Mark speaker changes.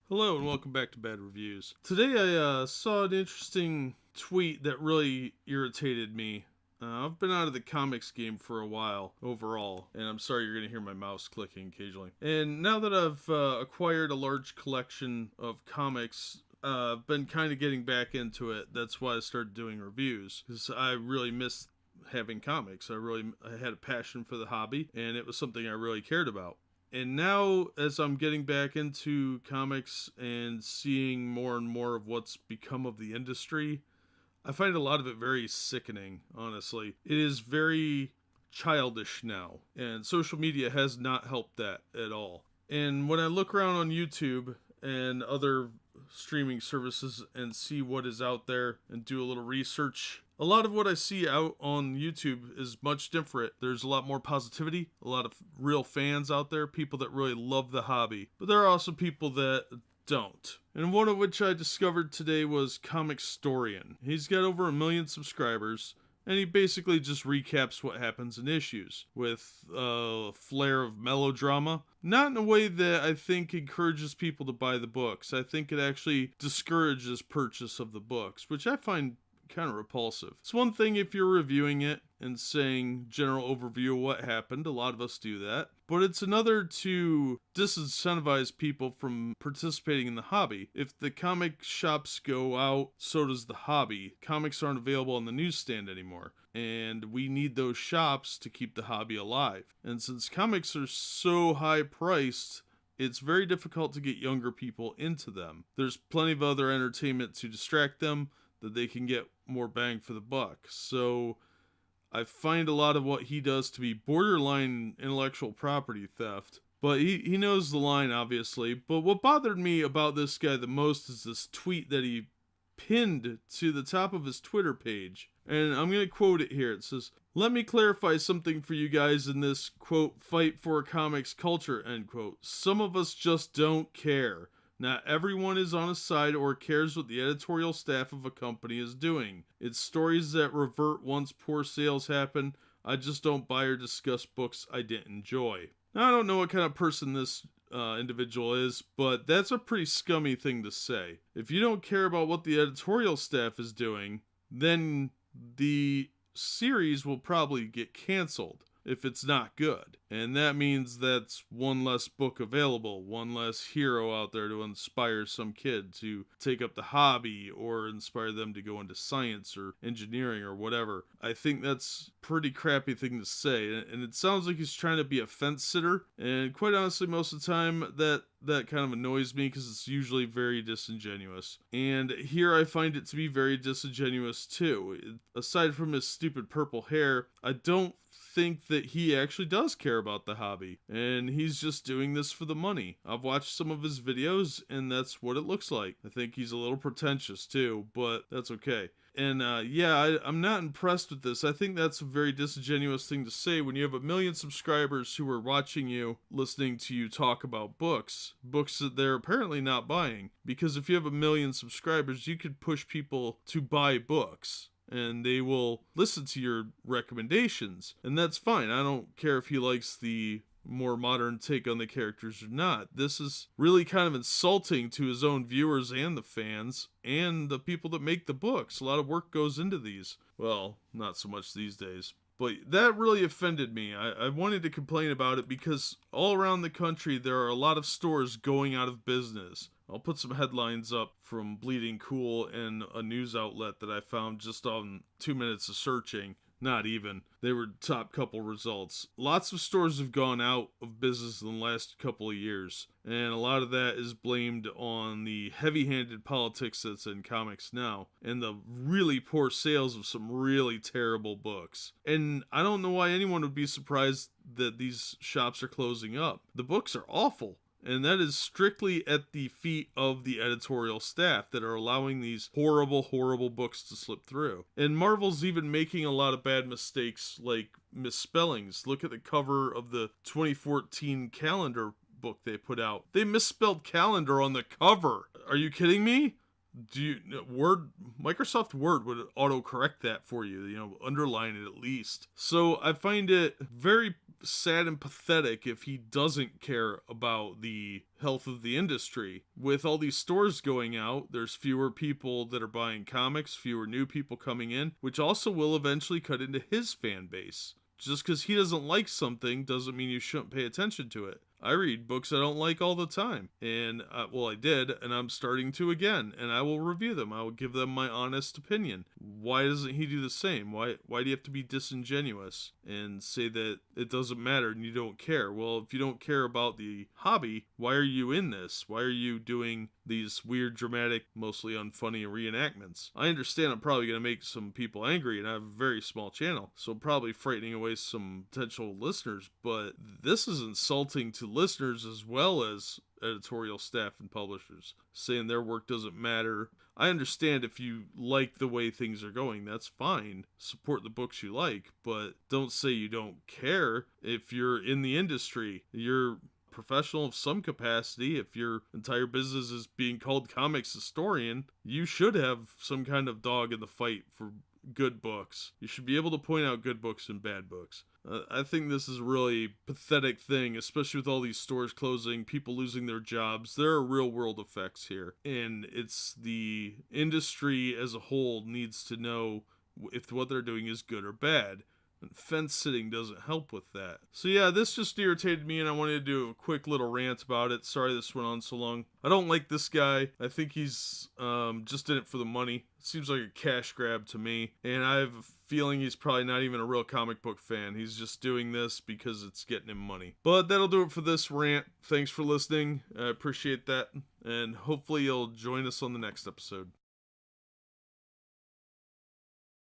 Speaker 1: Hello and welcome back to Bad Reviews. Today I saw an interesting tweet that really irritated me. I've been out of the comics game for a while overall, and I'm sorry you're going to hear my mouse clicking occasionally. And now that I've acquired a large collection of comics, I've been kind of getting back into it. That's why I started doing reviews, because I really miss having comics. I had a passion for the hobby, and it was something I really cared about. And now, as I'm getting back into comics and seeing more and more of what's become of the industry, I find a lot of it very sickening, honestly. It is very childish now, and social media has not helped that at all. And when I look around on YouTube and other streaming services and see what is out there and do a little research, a lot of what I see out on YouTube is much different. There's a lot more positivity, a lot of real fans out there, people that really love the hobby. But there are also people that don't. And one of which I discovered today was Comicstorian. He's got over 1 million subscribers, and he basically just recaps what happens in issues with a flair of melodrama. Not in a way that I think encourages people to buy the books. I think it actually discourages purchase of the books, which I find kind of repulsive. It's one thing if you're reviewing it and saying general overview of what happened. A lot of us do that. But it's another to disincentivize people from participating in the hobby. If the comic shops go out, so does the hobby. Comics aren't available on the newsstand anymore. And we need those shops to keep the hobby alive. And since comics are so high priced, it's very difficult to get younger people into them. There's plenty of other entertainment to distract them that they can get more bang for the buck. So I find a lot of what he does to be borderline intellectual property theft. But he knows the line, obviously. But what bothered me about this guy the most is this tweet that he pinned to the top of his Twitter page. And I'm going to quote it here. It says, "Let me clarify something for you guys in this, quote, fight for comics culture, end quote. Some of us just don't care. Not everyone is on a side or cares what the editorial staff of a company is doing. It's stories that revert once poor sales happen. I just don't buy or discuss books I didn't enjoy." Now, I don't know what kind of person this individual is, but that's a pretty scummy thing to say. If you don't care about what the editorial staff is doing, then the series will probably get canceled if it's not good. And that means that's one less book available, one less hero out there to inspire some kid to take up the hobby or inspire them to go into science or engineering or whatever. I think that's a pretty crappy thing to say. And it sounds like he's trying to be a fence sitter. And quite honestly, most of the time that kind of annoys me because it's usually very disingenuous. And here I find it to be very disingenuous too. Aside from his stupid purple hair, I don't think that he actually does care about the hobby, and he's just doing this for the money. I've watched some of his videos, and that's what it looks like. I think he's a little pretentious too, but that's okay. And I'm not impressed with this. I think that's a very disingenuous thing to say when you have 1 million subscribers who are watching you, listening to you talk about books that they're apparently not buying. Because if you have 1 million subscribers, you could push people to buy books, and they will listen to your recommendations. And that's fine. I don't care if he likes the more modern take on the characters or not. This is really kind of insulting to his own viewers and the fans and the people that make the books. A lot of work goes into these. Well, not so much these days. But that really offended me. I wanted to complain about it because all around the country there are a lot of stores going out of business. I'll put some headlines up from Bleeding Cool and a news outlet that I found just on 2 minutes of searching. Not even. They were top couple results. Lots of stores have gone out of business in the last couple of years, and a lot of that is blamed on the heavy-handed politics that's in comics now, and the really poor sales of some really terrible books. And I don't know why anyone would be surprised that these shops are closing up. The books are awful. And that is strictly at the feet of the editorial staff that are allowing these horrible, horrible books to slip through. And Marvel's even making a lot of bad mistakes, like misspellings. Look at the cover of the 2014 calendar book they put out. They misspelled calendar on the cover. Are you kidding me? Microsoft Word would autocorrect that for you, underline it at least. So I find it very sad and pathetic if he doesn't care about the health of the industry. With all these stores going out, there's fewer people that are buying comics, fewer new people coming in, which also will eventually cut into his fan base. Just because he doesn't like something doesn't mean you shouldn't pay attention to it. I read books I don't like all the time. And, I did, and I'm starting to again. And I will review them. I will give them my honest opinion. Why doesn't he do the same? Why do you have to be disingenuous and say that it doesn't matter and you don't care? Well, if you don't care about the hobby, why are you in this? Why are you doing these weird, dramatic, mostly unfunny reenactments? I understand I'm probably going to make some people angry, and I have a very small channel, so I'm probably frightening away some potential listeners, but this is insulting to listeners as well as editorial staff and publishers, saying their work doesn't matter. I understand if you like the way things are going, that's fine. Support the books you like, but don't say you don't care. If you're in the industry, you're professional of some capacity. If your entire business is being called Comicstorian, you should have some kind of dog in the fight for good books. You should be able to point out good books and bad books. I think this is a really pathetic thing, especially with all these stores closing, people losing their jobs. There are real world effects here, and it's the industry as a whole needs to know if what they're doing is good or bad. And fence sitting doesn't help with that. So yeah, this just irritated me, and I wanted to do a quick little rant about it. Sorry this went on so long. I don't like this guy. I think he's just in it for the money. It seems like a cash grab to me. And I have a feeling he's probably not even a real comic book fan. He's just doing this because it's getting him money. But that'll do it for this rant. Thanks for listening. I appreciate that. And hopefully you'll join us on the next episode.